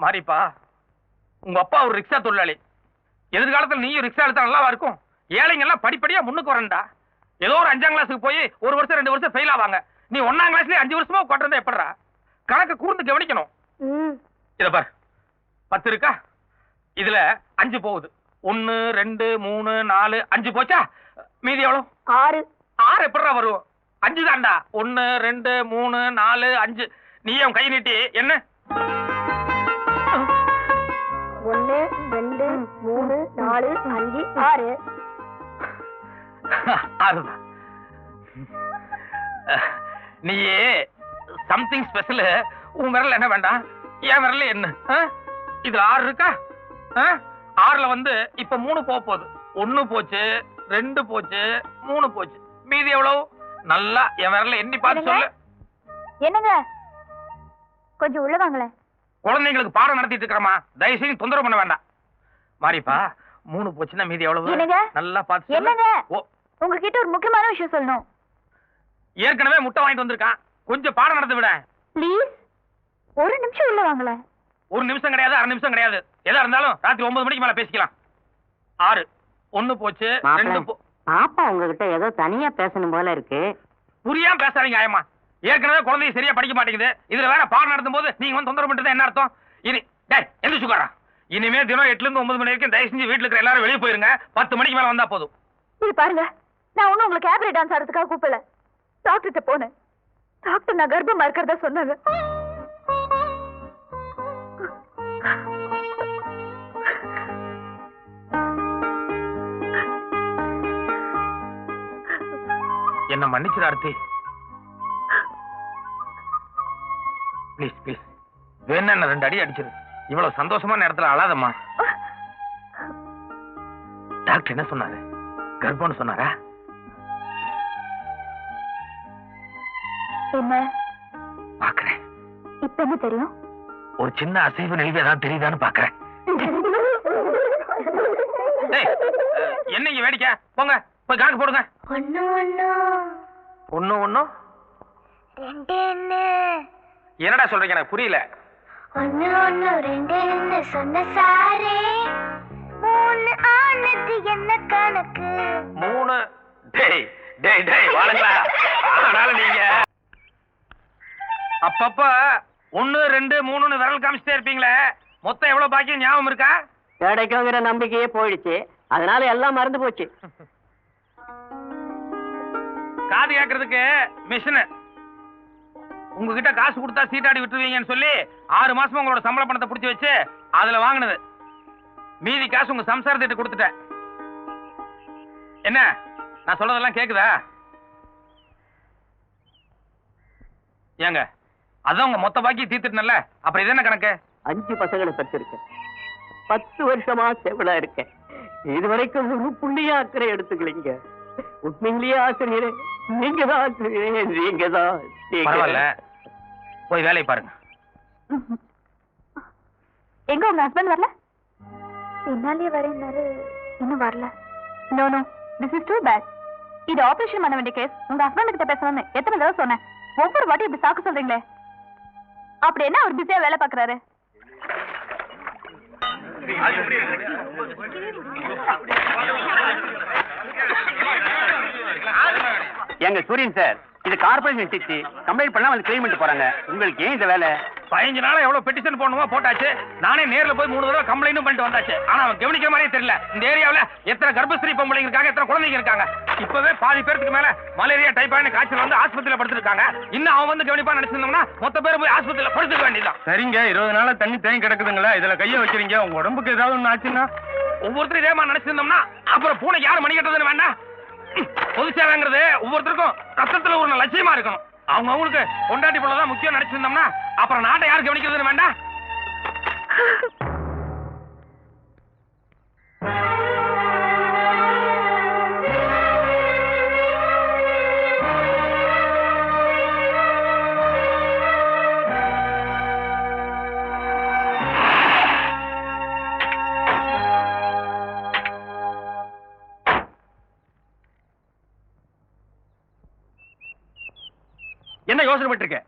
மாரிப்பா, உங்க அப்பா ஒரு ரிக்ஷா தொழிலாளி. எதிர்காலத்தில் நீயும் ரிக்ஷா எடுத்தா நல்லாவா இருக்கும்? ஏழைங்க எல்லாம் படிப்படியா முன்னுக்கு வரண்டா. ஏதோ ஒரு 5ஆம் கிளாஸுக்கு போய் 1 வருஷம் 2 வருஷம் ஃபெயில் ஆவாங்க. நீ 1ஆம் கிளாஸ்லயே 5 வருஷமா உட்கார்ந்தா எப்படிடா? கணக்கு கூர்ந்து கவனிக்கணும். இத பார், 10 இருக்கா? இதுல 5 போகுது. 1 2 3 4 5 போச்சா? மீதி எவ்வளவு? 6. 6 எப்படிடா வரும்? 5 தான்டா. 1 2 3 4 5. நீயே உன் கை நீட்டி என்ன? 1 2 3 4 5 6. 6 தான். நீயே சம்திங் ஸ்பெஷல். உன் விரல் என்ன வேண்டாம், என் விரல் என்ன? இதுல 6 இருக்கா? 6ல வந்து இப்ப 3 போகுது. 1 போச்சு, 2 போச்சு, 3 போச்சு. மீதி எவ்வளவு? நல்லா என் விரல்ல எண்ணி பார்த்து சொல்லு. என்னங்க, கொஞ்சம் உள்ள வாங்களேன். குழந்தைங்களுக்கு பாடம் நடத்திட்டு இருக்கிறமா, தயவு செய்து தொந்தரவு பண்ண வேண்டாம். மாரிப்பா, 3 போச்சுன்னா மீதி எவ்வளவு? நல்லா பார்த்து சொல்லு. என்னங்க, உங்ககிட்ட ஒரு முக்கியமான விஷயம் சொல்லணும். ஏற்கனவே முட்டை வாங்கிட்டு வந்திருக்கான், கொஞ்சம் பாடம் நடத்த விட. ப்ளீஸ், ஒரு நிமிஷம் உள்ள வாங்களேன். 1 நிமிஷம் கிடையாது, 1/2 நிமிஷம் கிடையாது. எதா இருந்தாலும் ராத்திரி 9 மணிக்கு மேல பேசிக்கலாம். 6 1 போச்சு, 2 பாப்பா உங்ககிட்ட ஏதோ தனியா பேசணும் போல இருக்கு. புரியாம பேசாதீங்க ஆயம்மா. ஏற்கனவே குழந்தை சரியா படிக்க மாட்டேங்குது, இதுல வேற பாடம் நடத்தும் போது நீங்க வந்து தொந்தரவு பண்றது என்ன அர்த்தம்? இனி எந்த சுகாரா, இனிமே தினம் 8ல இருந்து 9 மணி வரைக்கும் தயவு செஞ்சு வீட்டுல இருக்கிற எல்லாரும் வெளியே போயிருங்க. 10 மணிக்கு மேல வந்தா போதும். இது பாருங்க, நான் ஒன்னும் உங்களுக்கு கேபரே டான்ஸ் ஆடுறதுக்காக கூப்பிடல. டாக்டர்கிட்ட போனேன். டாக்டர் நான் கர்ப்பமா இருக்கிறதா சொன்னாங்க. என்ன மன்னிச்சிரு ஆர்த்தி. ப்ளீஸ் ப்ளீஸ், வேணா என்ன 2 அடி அடிச்சிரு. இவ்வளவு சந்தோஷமான நேரத்துல அழாதம்மா. டாக்டர் என்ன சொன்னாரு? கர்ப்பம்னு சொன்னாரா? என்ன பாக்குறேன். இப்ப என்ன தெரியும்? ஒரு சின்ன அசைவு நெளிவு ஏதாவது தெரியுதான்னு பாக்குறேன். என்னங்க வேடிக்கை? போங்க போய் கணக்கு போடுங்க. 1 1 1 1 2 2. என்னடா சொல்றீங்க? எனக்கு புரியல. 1 1 2 2 சொன்ன சாரே 3 ஆனது என்ன கணக்கு? 3. டேய் டேய் டேய் வாழுங்களா. அதனால நீங்க அப்பப்ப 1 2 3ன்னு விரல் காமிச்சிட்டே இருப்பீங்களே, மொத்தம் எவ்வளவு பாக்கி ஞாபகம் இருக்கா? கிடைக்குங்கிற நம்பிக்கையே போயிடுச்சு, அதனால எல்லாம் மறந்து போச்சு. காது கேட்கறதுக்கு மிஷின். உங்ககிட்ட காசு கொடுத்தா சீட்டாடி விட்டுருவீங்கன்னு சொல்லி 6 மாசமா உங்களோட சம்பள பணத்தை புடிச்சு வச்சு அதுல வாங்கினது. மீதி காசு உங்க சம்சாரத்திட்ட கொடுத்துட்டேன். என்ன நான் சொல்றதெல்லாம் கேக்குதா? ஏங்க, அதான் உங்க மொத்த பாக்கி தீர்த்துட்டல, அப்புறம் இது என்ன கணக்கு? 5 பசங்களை பெற்றிருக்கேன், 10 வருஷமா செவிலா இருக்கேன். இதுவரைக்கும் ஒரு புள்ளியா அக்கறை எடுத்துக்கலீங்க. உண்மையிலேயே ஆசிரியரே, நீங்க தான் ஆசிரியரே, நீங்க தான். பரவாயில்ல, போய் வேலையை பாருங்க. எங்க உங்க ஹஸ்பண்ட் வரல? பின்னாலே வரேன்னாரு, இன்னும் வரல. No no, this is too bad. இது ஆபரேஷன் பண்ண வேண்டிய கேஸ். உங்க ஹஸ்பண்ட் கிட்ட பேசணும்னு எத்தனை தடவை சொன்னேன். ஒவ்வொரு வாட்டி இப்படி சாக்கு சொல்றீங்களே. அப்படி என்ன அவர் பிஸியா வேலை பாக்குறாரு? எங்க சூரியன் சார், இது கார்பரேஷன் சிட்டி. கம்ப்ளைண்ட் பண்ணா வந்து கிளைம் பண்ணிட்டு போறாங்க. உங்களுக்கு ஏன் இந்த வேலை? 15 நாளா எவ்வளவு பெட்டிஷன் போடணுமோ போட்டாச்சு. நானே நேர்ல போய் 3 தடவை கம்ப்ளைண்டும் பண்ணிட்டு வந்தாச்சு. ஆனா அவன் கவனிக்கிற மாதிரியே தெரியல. இந்த ஏரியாவுல எத்தனை கர்ப்பஸ்திரீ பொம்பளைங்க இருக்காங்க, எத்தனை குழந்தைங்க இருக்காங்க. இப்பவே பாதி பேருக்கு மேல மலேரியா டைபாய்டு காய்ச்சல் வந்து ஆஸ்பத்திரியில படுத்திருக்காங்க. இன்னும் அவன் வந்து கவனிப்பா நினைச்சிருந்தோம்னா மொத்த பேர் போய் ஆஸ்பத்திரியில படுத்துக்க வேண்டியதான். சரிங்க, 20 நாளா தண்ணி தேங்கி கிடக்குதுங்களா, இதுல கைய வைக்கிறீங்க. உங்க உடம்புக்கு ஏதாவது ஒண்ணு ஆச்சுன்னா? ஒவ்வொருத்தரும் இதே மாதிரி நினைச்சிருந்தோம்னா அப்புறம் பூனை யாரு மணி கட்டுறதுன்னு வேண்டாம். பொது சேவைங்கிறது ஒவ்வொருத்தருக்கும் ரத்தத்துல ஒரு லட்சியமா இருக்கணும். அவங்க அவங்களுக்கு கொண்டாடி போலதான் முக்கியம் நினைச்சிருந்தோம்னா அப்புறம் நாட்டை யாரு கவனிக்கிறதுன்னு வேண்டாம். என்ன யோசனை பண்ணிருக்க?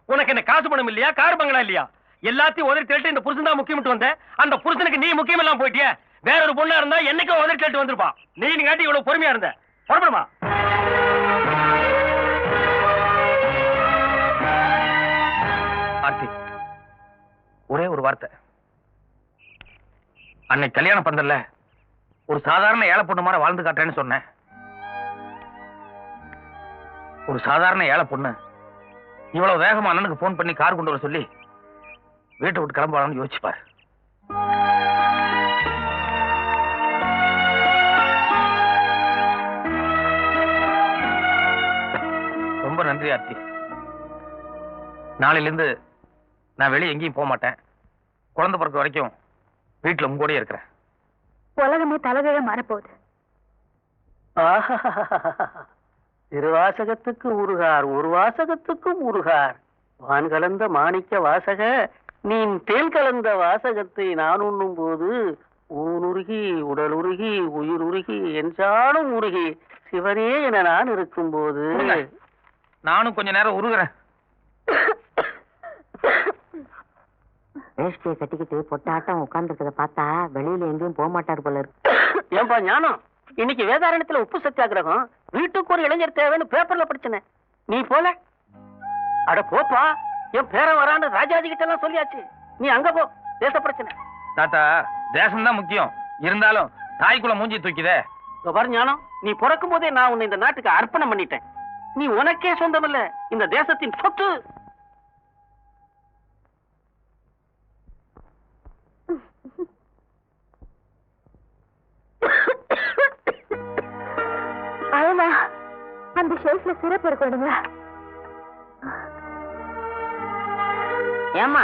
உனக்கு என்ன காசு பணம் இல்லையா, கார் பங்களா இல்லையா? எல்லாத்தையும் உதறி தள்ளிட்டு இந்த புருஷன் தான் முக்கியம் வந்த அந்த புருஷனுக்கு நீ முக்கியம் எல்லாம் போயிட்டிய. வேற ஒரு பொண்ணா இருந்தா என்னைக்கும் உதறி தள்ளிட்டு வந்திருப்பான். நீ காட்டி இவ்வளவு பொறுமையா இருந்த. புறப்படுமா? ஆர்த்தி, ஒரே ஒரு வார்த்தை. அன்னைக்கு கல்யாணம் பந்தல்ல ஒரு சாதாரண ஏழை பொண்ணு மாதிரி வாழ்ந்து காட்டுறேன்னு சொன்னேன். ஒரு சாதாரண ஏழை பொண்ணு இவ்வளவு வேகமா அண்ணனுக்கு போன் பண்ணி கார் கொண்டு வர சொல்லி வீட்டை விட்டு கிளம்புவான்னு யோசிச்சுப்பாரு. ரொம்ப நன்றி ஆர்த்தி. நாளையில இருந்து நான் வெளியே எங்கேயும் போக மாட்டேன். குழந்தை பிறக்க வரைக்கும் வீட்டுல உங்க கூட இருக்கிறேன். உலகமே தலைகீழ மாறப்போகுது. திருவாசகத்துக்கு உருகார், ஒரு வாசகத்துக்கும் உருகார். வான் கலந்த மாணிக்க வாசக, நீ தேன் கலந்த வாசகத்தை நான் உண்ணும் போது ஊனுருகி உடல் உருகி உயிர் உருகி என்றாலும் உருகி சிவனே என நான் இருக்கும் போது நானும் கொஞ்ச நேரம் உருகிறேன். வேஷ்டியை கட்டிக்கிட்டு பொட்டாட்டம் உட்கார்ந்துருக்கத பார்த்தா வெளியில எங்கேயும் போக மாட்டார் போல இருக்கு. ஏன்பா ஞானம், இன்னைக்கு வேதாரண்யத்துல உப்பு சத்தியாகிரகம், வீட்டுக்கு ஒரு இளைஞர் தேவைன்னு பேப்பர்ல படிச்சேன். நீ போல? அட போப்பா, என் பேரன் வரான்னு ராஜாஜி கிட்ட எல்லாம் சொல்லியாச்சு. நீ அங்க போ, தேச பிரச்சனை. தாத்தா, தேசம்தான் முக்கியம். இருந்தாலும் தாய்க்குள்ள மூஞ்சி தூக்கிதே. பாரு ஞானம், நீ பிறக்கும் போதே நான் உன்னை இந்த நாட்டுக்கு அர்ப்பணம் பண்ணிட்டேன். நீ உனக்கே சொந்தமில்ல, இந்த தேசத்தின் சொத்து. அழகா அந்த ஷெல்ஃப்ல சிறப்பு இருக்கணுங்க. ஏமா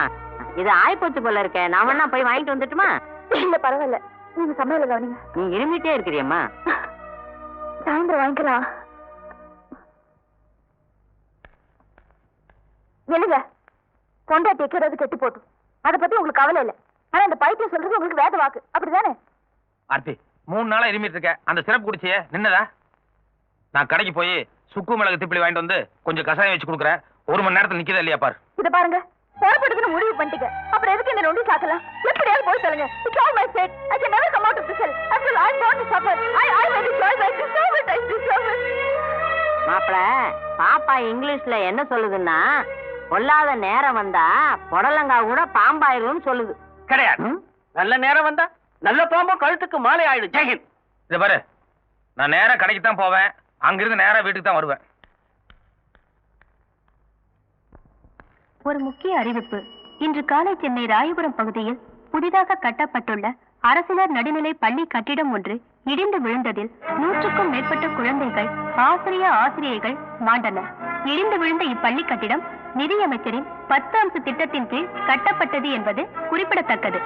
இது ஆய்போச்சு போல இருக்க, நான் வேணா போய் வாங்கிட்டு வந்துட்டுமா? இல்ல பரவாயில்ல, நீங்க சமையல கவனிங்க. நீ இருமிட்டே இருக்கிறியம்மா. சாயந்தரம் வாங்கிக்கலாம். என்னங்க பொண்டாட்டி வைக்கிறது கெட்டு போட்டும், அதை பத்தி உங்களுக்கு கவலை இல்லை. ஆனா அந்த பைத்தியம் சொல்றது உங்களுக்கு வேத வாக்கு, அப்படிதானே? ஆர்த்தி, 3 நாளா இருமிட்டு இருக்க. அந்த சிறப்பு குடிச்சியே நின்னதா? நான் கடைக்கு போய் சுக்கு மிளகு திப்பிலி வாங்கிட்டு வந்து கொஞ்சம் கசாயம் வச்சு கொடுக்குறேன். 1 மணி நேரத்துல நிக்கதா இல்லையா பாரு. இத பாருங்க, புறப்படுதுன்னு முடிவு பண்ணிட்டீங்க. அப்புறம் எதுக்கு இந்த நொண்டி சாக்கலாம்? எப்படியாவது போய் சொல்லுங்க. It's all my fate. I can never come out of this hell. After all, I'm born to suffer. I made a choice. I deserve it. I deserve it. மாப்பிள, பாப்பா இங்கிலீஷ்ல என்ன சொல்லுதுன்னா, பொல்லாத நேரம் வந்தா புடலங்கா கூட பாம்பாயிரும்னு சொல்லுது. கிடையாது, நல்ல நேரம் வந்தா நல்ல பாம்போ கழுத்துக்கு மாலை ஆயிடும். ஜெயஹிந்த். இத பாரு, நான் நேரா கடைக்கு தான் போவேன். அங்கிருந்து நேரா வீட்டுக்கு தான் வருவேன். ஒரு முக்கிய அறிவிப்பு. இன்று காலை சென்னை ராயபுரம் பகுதியில் புதிதாக கட்டப்பட்டுள்ள அரசினர் நடுநிலை பள்ளி கட்டிடம் ஒன்று இடிந்து விழுந்ததில் 100க்கும் மேற்பட்ட குழந்தைகள், ஆசிரியைகள் மாண்டனர். இடிந்து விழுந்த இப்பள்ளி கட்டிடம் நிதியமைச்சரின் 10 அம்ச திட்டத்தின் கீழ் கட்டப்பட்டது என்பது குறிப்பிடத்தக்கது.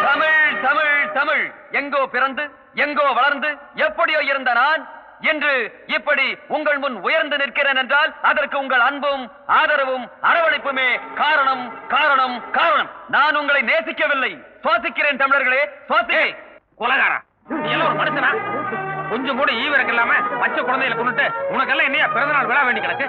தமிழ் தமிழ் தமிழ் எங்கோ பிறந்து எங்கோ வளர்ந்து எப்படியோ இருந்த நான் இன்று இப்படி உங்கள் முன் உயர்ந்து நிற்கிறேன் என்றால் அதற்கு உங்கள் அன்பும் ஆதரவும் அரவணைப்புமே காரணம் காரணம் காரணம். நான் உங்களை நேசிக்கவில்லை, சுவாசிக்கிறேன் தமிழர்களே, சுவாசி. கொலகாரா, நீ எல்லாம் ஒரு மனுஷனா? கொஞ்சம் கூட ஈவிரக்கு இல்லாம பச்சை குழந்தைகளை கொண்டுட்டு உனக்கெல்லாம் என்னையா பிறந்த நாள் விழா வேண்டி கிடக்கு?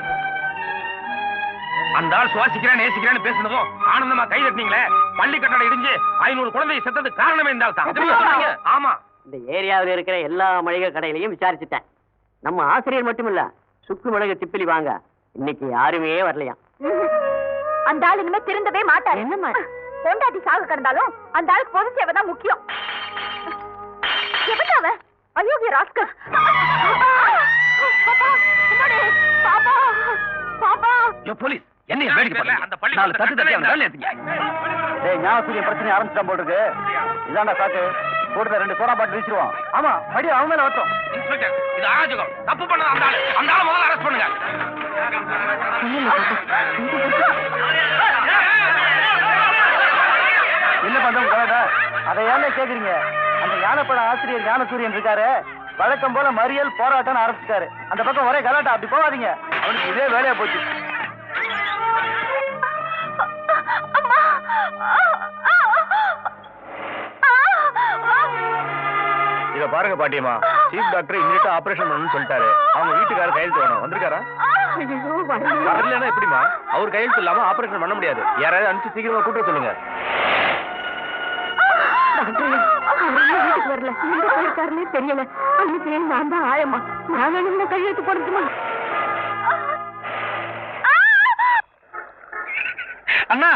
அந்த ஆள் சுவாசிக்கிறேன் நேசிக்கிறேன்னு பேசுனதும் ஆனந்தமா கை தட்டினீங்களே. பள்ளி கட்டடம் இடிஞ்சு 500 குழந்தை செத்தது காரணமே இந்த ஆள் தான். ஆமா, இந்த ஏரியாவில் இருக்கிற எல்லா மளிகை கடையிலையும் விசாரிச்சுட்டேன். நம்ம ஆசிரியர் மட்டும் இல்ல, சுக்கு மிளகு திப்பிலி வாங்க இன்னைக்கு யாருமே வரலையா. அந்த ஆள் இனிமே திருந்தவே மாட்டார். என்னம்மா? பொண்டாட்டி சாக கிடந்தாலும் அந்த ஆளுக்கு பொது சேவை தான் முக்கியம். எவன்டா அவன்? அயோக்கிய ராஸ்கல். பாப்பா, பாப்பா. யோ போலீஸ், என்ன வேடிக்கை பாருங்க. அந்த பள்ளி நாலு தட்டு தட்டி அவன் வேலை ஏத்துங்க. டேய், ஞாபகம் பிரச்சனை ஆரம்பிச்சிட்டான் போல இருக்கு. இதாண்டா காட்டு, கூடத 2 சோடா பாட்டில் வீசிடுவான். ஆமா, மடி அவன் மேல வரட்டும். இன்ஸ்பெக்டர், இது அராஜகம். தப்பு பண்ணது அந்த ஆளு. அந்த ஆளை முதல்ல அரெஸ்ட் பண்ணுங்க. என்ன பண்றோம் கலடா? அதை ஏன் கேக்குறீங்க? அந்த ஞானப்பட ஆசிரியர் ஞானசூரியன் இருக்காரு, வழக்கம் போல மறியல் போராட்டம் ஆரம்பிச்சிட்டாரு. அந்த பக்கம் ஒரே கலாட்டா, அப்படி போகாதீங்க. அவனுக்கு இதே வேலையா போச்சு. இத பாருங்க பாட்டியம்மா, சீஃப் டாக்டர் இமிடியேட்டா ஆபரேஷன் பண்ணணும்னு சொல்லிட்டாரு. அவங்க வீட்டுக்காரர் கையெழுத்து வேணும். வந்திருக்காரா? வரலன்னா எப்படிமா? அவர் கையெழுத்து இல்லாம ஆபரேஷன் பண்ண முடியாது. யாராவது அனுப்பிச்சு சீக்கிரமா கூட்ட சொல்லுங்க. வீட்டுக்கு வரல, எங்க போயிருக்காருன்னே தெரியல. அன்னைக்கு நான் தான் ஆயம்மா, நான் வேணும்னா கையெழுத்து போடுமா? அண்ணா,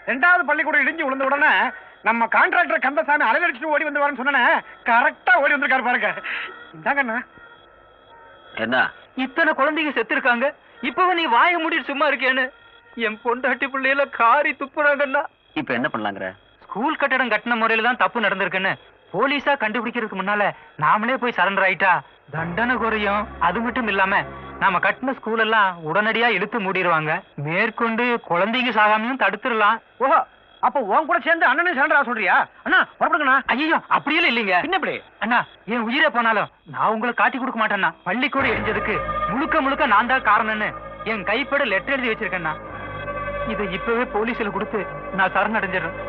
2வது பள்ளிக்கூடம் இடிஞ்சு விழுந்த உடனே நம்ம கான்ட்ராக்டர் கந்தசாமி அலங்கடிச்சுட்டு ஓடி வந்து வரேன்னு சொன்னேன். கரெக்டா ஓடி வந்திருக்காரு பாருங்க. இந்தாங்கண்ணா. என்ன இத்தனை குழந்தைங்க செத்து இருக்காங்க, இப்பவும் நீ வாய மூடிட்டு சும்மா இருக்கேன்னு என் பொண்டாட்டி பிள்ளையில காரி துப்புறாங்கண்ணா. இப்ப என்ன பண்ணலாங்கிற? ஸ்கூல் கட்டடம் கட்டின முறையில தான் தப்பு நடந்திருக்குன்னு போலீஸா கண்டுபிடிக்கிறதுக்கு முன்னால நாமளே போய் சரண்டர் ஆயிட்டா தண்டனை குறையும். அது மட்டும் இல்லாம நாம கட்டின ஸ்கூல் எல்லாம் உடனடியா இழுத்து மூடிடுவாங்க. மேற்கொண்டு குழந்தைங்க சாகாமையும் தடுத்துடலாம். ஓஹோ, அப்ப உன் கூட சேர்ந்து அண்ணனும் சரண்டரா சொல்றியா? அண்ணா புறப்படுங்கண்ணா. ஐயோ, அப்படியெல்லாம் இல்லைங்க. பின்னப்படி அண்ணா, என் உயிரே போனாலும் நான் உங்களை காட்டி கொடுக்க மாட்டேன்னா. பள்ளிக்கூடம் இடிஞ்சதுக்கு முழுக்க முழுக்க நான் தான் காரணம்னு என் கைப்பட லெட்டர் எழுதி வச்சிருக்கேன்னா. இதை இப்பவே போலீஸ்ல கொடுத்து நான் சரணடைஞ்சிடறேன்.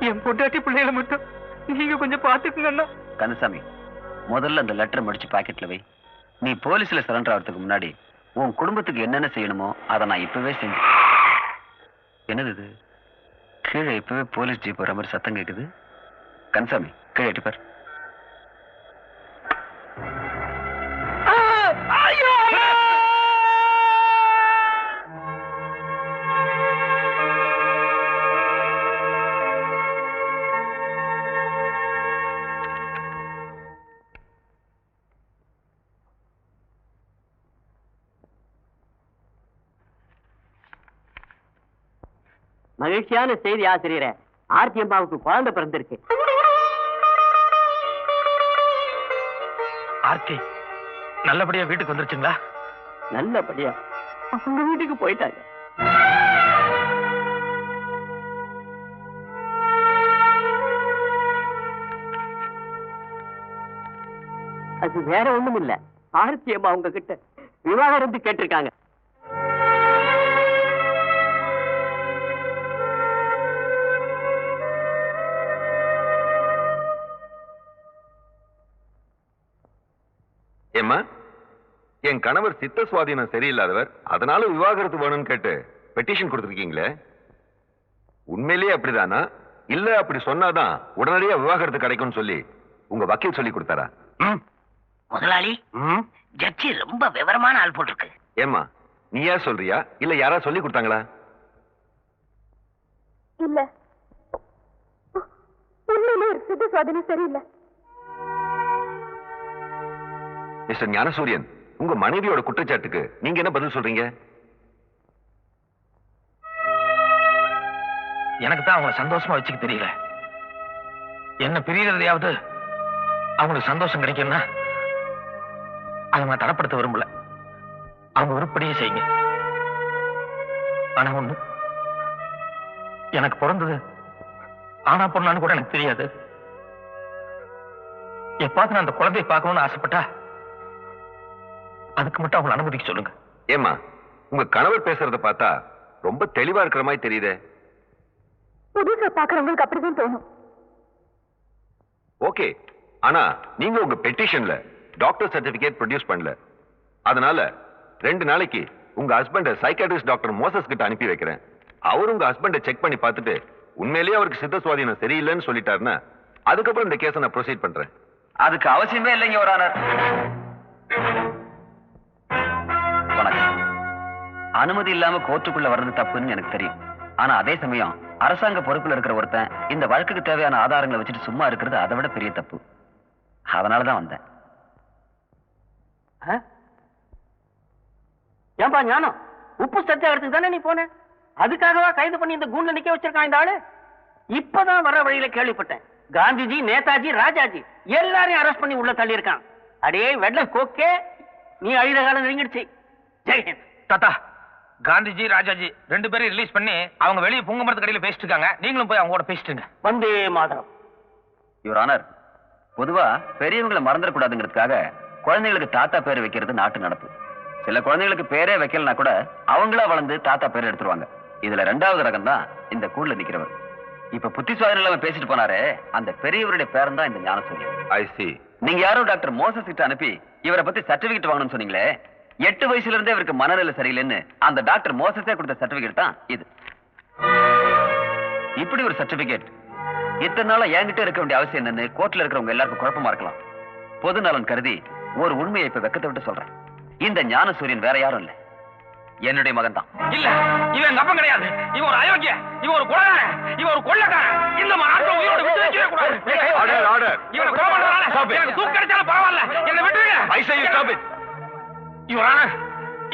என் பொண்டாட்டி பிள்ளைகளை மட்டும் நீங்க கொஞ்சம் பாத்துக்குங்கண்ணா. கந்தசாமி, முதல்ல அந்த லெட்டர் முடிச்சு பாக்கெட்ல வை. நீ போலீஸ்ல சரண்டர் ஆகிறதுக்கு முன்னாடி உன் குடும்பத்துக்கு என்னென்ன செய்யணுமோ அதை நான் இப்பவே செஞ்சு. என்னது இது? கீழே இப்பவே போலீஸ் ஜீப் வர மாதிரி சத்தம் கேக்குது. கந்தசாமி, கீழே எட்டிப்பார். மகிழ்ச்சியான செய்தி ஆசிரியரே, ஆர்த்தி அம்மாவுக்கு குழந்தை பிறந்திருக்கு. ஆர்த்தி நல்லபடியா வீட்டுக்கு வந்துருச்சுங்களா? நல்லபடியா அவங்க வீட்டுக்கு போயிட்டாங்க. அது வேற ஒண்ணும் இல்ல, ஆர்த்தி அம்மா அவங்க கிட்ட விவாகரத்து கேட்டிருக்காங்க. ஏம்மா, என் கணவர் சித்த சுவாதீனம் சரியில்லாதவர், அதனால விவாகரத்து வேணும்னு கேட்டு பெட்டிஷன் கொடுத்துருக்கீங்களே, உண்மையிலேயே அப்படிதானா? இல்ல அப்படி சொன்னாதான் உடனடியா விவாகரத்து கிடைக்கும்னு சொல்லி உங்க வக்கீல் சொல்லி கொடுத்தாரா? முதலாளி, ஜட்ஜி ரொம்ப விவரமான ஆள் போட்டிருக்கு. ஏம்மா, நீயா சொல்றியா இல்ல யாரா சொல்லி கொடுத்தாங்களா? இல்ல, உண்மையிலே சித்த சுவாதீனம் சரியில்லை. மிஸ்டர் ஞானசூரியன், உங்க மனைவியோட குற்றச்சாட்டுக்கு நீங்க என்ன பதில் சொல்றீங்க? எனக்கு தான் அவங்களை சந்தோஷமா வச்சுக்க தெரியல. என்ன பிரியறதையாவது அவங்களுக்கு சந்தோஷம் கிடைக்கும்னா அதை நான் தடப்படுத்த விரும்பல. அவங்க விருப்படியே செய்யுங்க. ஆனா ஒண்ணு, எனக்கு பிறந்தது ஆனா பொண்ணான்னு கூட எனக்கு தெரியாது. எப்பாவது நான் அந்த குழந்தையை பார்க்கணும்னு ஆசைப்பட்டா அதுக்கு மட்டும் அவங்களை அனுமதிக்க சொல்லுங்க. ஏம்மா, உங்க கணவர் பேசுறத பார்த்தா ரொம்ப தெளிவா இருக்கிற மாதிரி தெரியுதே. புதுசா பாக்குறவங்களுக்கு அப்படிதான் தோணும். ஓகே, ஆனா நீங்க உங்க பெட்டிஷன்ல டாக்டர் சர்டிபிகேட் ப்ரொடியூஸ் பண்ணல. அதனால 2 நாளைக்கு உங்க ஹஸ்பண்ட சைக்காட்ரிஸ்ட் டாக்டர் மோசஸ் கிட்ட அனுப்பி வைக்கிறேன். அவர் உங்க ஹஸ்பண்ட செக் பண்ணி பார்த்துட்டு உண்மையிலேயே அவருக்கு சித்த சுவாதீனம் சரியில்லைன்னு சொல்லிட்டாருன்னா அதுக்கப்புறம் இந்த கேஸை நான் ப்ரொசீட் பண்றேன். அதுக்கு அவசியமே இல்லைங்க ஒரு ஆனர். வணக்கம். அனுமதி இல்லாம கோர்ட்டுக்குள்ள வர்றது தப்புன்னு எனக்கு தெரியும். ஆனா அதே சமயம் அரசாங்க பொறுப்புல இருக்கிற ஒருத்தன் இந்த வழக்குக்கு தேவையான ஆதாரங்களை வச்சுட்டு சும்மா இருக்கிறது அதை விட பெரிய தப்பு. அதனாலதான் வந்தேன். ஏன்பா ஞானம், உப்பு சத்தியாகிறதுக்கு தானே நீ போன? அதுக்காகவா கைது பண்ணி இந்த கூண்ட நிக்க வச்சிருக்கான் இந்த ஆளு? இப்பதான் வர வழியில கேள்விப்பட்டேன், காந்திஜி, நேதாஜி, ராஜாஜி எல்லாரையும் அரெஸ்ட் பண்ணி உள்ள தள்ளி இருக்கான். அடே வெள்ள கோக்கே, நீ அழித காலம் நெருங்கிடுச்சு. ஜெயஹிந்த். தாத்தா, காந்திஜி ராஜாஜி 2 பேரையும் ரிலீஸ் பண்ணி அவங்க வெளியே புங்க மரத்து கடையில் பேசிட்டு இருக்காங்க. நீங்களும் போய் அவங்க கூட பேசிட்டுங்க. வந்தே மாதரம். யுவர் ஆனர், பொதுவா பெரியவங்களை மறந்துடக்கூடாதுங்கிறதுக்காக குழந்தைகளுக்கு தாத்தா பேர் வைக்கிறது நாட்டு நடப்பு. சில குழந்தைகளுக்கு பேரே வைக்கலனா கூட அவங்களா வளர்ந்து தாத்தா பேர் எடுத்துருவாங்க. இதுல 2வது ரகம் தான் இந்த கூண்டுல நிக்கிறவர். இப்ப புத்தி சுவாதீனம் இல்லாம பேசிட்டு போனாரே, அந்த பெரியவருடைய பேரன் தான் இந்த ஞானசூரியன். ஐ சி. நீங்க யாரோ டாக்டர் மோசஸ் கிட்ட அனுப்பி இவரை பத்தி சர்டிபிகேட் வாங்கணும்னு சொன்னீங்களே, 8 வயசுல இருந்தே அவருக்கு மனநிலை சரியில்லைன்னு அந்த டாக்டர் மோசஸே கொடுத்த சர்டிபிகேட் தான் இது. இப்படி ஒரு சர்டிபிகேட் இத்தனை நாளா என்கிட்ட இருக்க வேண்டிய அவசியம் என்னன்னு கோர்ட்ல இருக்கிறவங்க எல்லாருக்கும் குழப்பமா இருக்கலாம். பொது நலன் கருதி ஒரு உண்மையை இப்ப வெக்கத்தை விட்டு சொல்றேன். இந்த ஞானசூரியன் வேற யாரும் இல்ல, என்னுடைய மகன் தான். இல்ல, இவன் எங்க அப்பன் கிடையாது. இவன் ஒரு அயோக்கிய, இவன் ஒரு கொலைகாரன், இவன் ஒரு கொள்ளைக்காரன். இந்த நாட்டை உயிரோட விட்டு வைக்கவே கூடாது. Order order. இவனை கொலை பண்றதால எனக்கு தூக்கு கிடைச்சாலும் பரவாயில்ல, என்னை விட்டுருங்க. ஐ சே யூ ஸ்டாப் இட். இவரான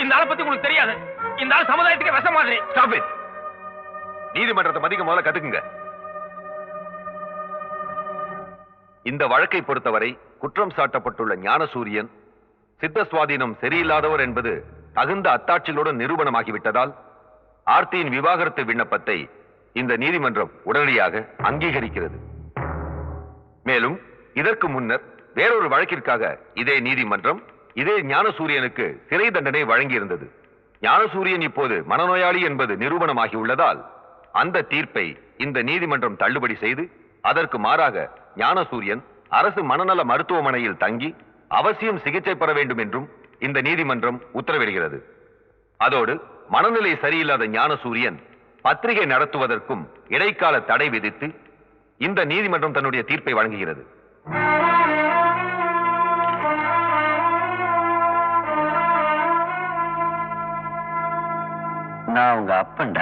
இந்த ஆளை பத்தி உங்களுக்கு தெரியாது. இந்த ஆள் சமுதாயத்துக்கு விஷம் மாதிரி. Stop it. நீதிமன்றத்தை மதிக்க முதல்ல கத்துக்குங்க. இந்த வழக்கை பொறுத்தவரை குற்றம் சாட்டப்பட்டுள்ள ஞானசூரியன் சித்த சுவாதீனம் சரியில்லாதவர் என்பது தகுந்த அத்தாட்சிகளுடன் நிரூபணமாகிவிட்டதால் ஆர்த்தியின் விவாகரத்து விண்ணப்பத்தை இந்த நீதிமன்றம் உடனடியாக அங்கீகரிக்கிறது. மேலும் இதற்கு முன்னர் வேறொரு வழக்கிற்காக இதே நீதிமன்றம் இதே ஞானசூரியனுக்கு சிறை தண்டனை வழங்கியிருந்தது. ஞானசூரியன் இப்போது மனநோயாளி என்பது நிரூபணமாகியுள்ளதால் அந்த தீர்ப்பை இந்த நீதிமன்றம் தள்ளுபடி செய்து அதற்கு மாறாக ஞானசூரியன் அரசு மனநல மருத்துவமனையில் தங்கி அவசியம் சிகிச்சை பெற வேண்டும் என்றும் இந்த நீதிமன்றம் உத்தரவிடுகிறது. அதோடு மனநிலை சரியில்லாத ஞானசூரியன் பத்திரிகை நடத்துவதற்கும் இடைக்கால தடை விதித்து இந்த நீதிமன்றம் தன்னுடைய தீர்ப்பை வழங்குகிறது. நான் உங்க அப்பன்டா.